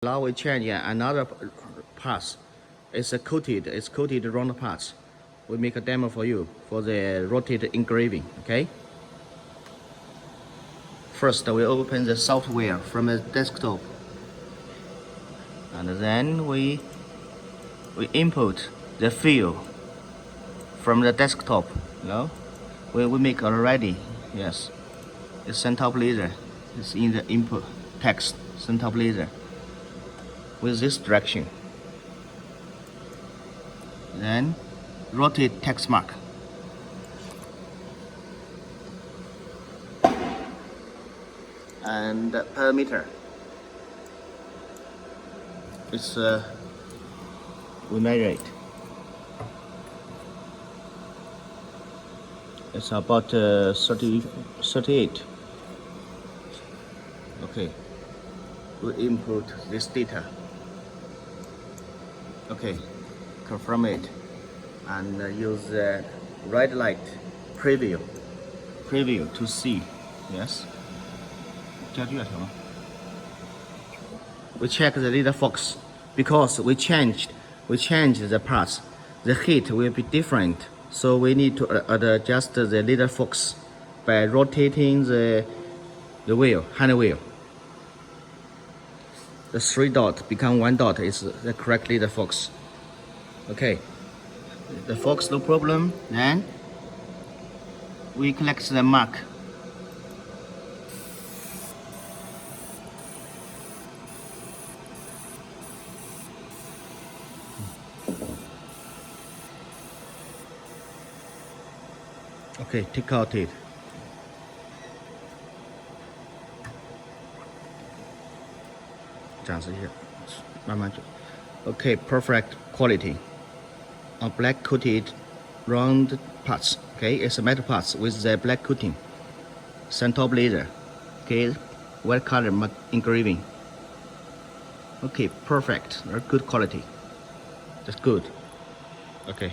Now we change another parts. It's coated round parts. We make a demo for you for the rotated engraving. Okay. First, we open the software from the desktop, and then we input the file from the desktop. We make already. Yes, it's Suntop laser. It's in the input text Suntop laser with this direction. Then rotate text mark. And parameter. It's we measure it. It's about 38. Okay. We input this data. Okay. Confirm it and use the red light preview to see. Yes. We check the leader focus because we changed the parts. The heat will be different, so we need to adjust the leader focus by rotating the wheel, hand wheel. The 3 dots become 1 dot is the correct leader focus. Okay, the focus no problem. Then we collect the mark. Okay, take out it. Okay, perfect quality. A black coated round parts. Okay, it's a metal parts with the black coating. Suntop laser. Okay, white color engraving. Okay, perfect. Very good quality. That's good. Okay.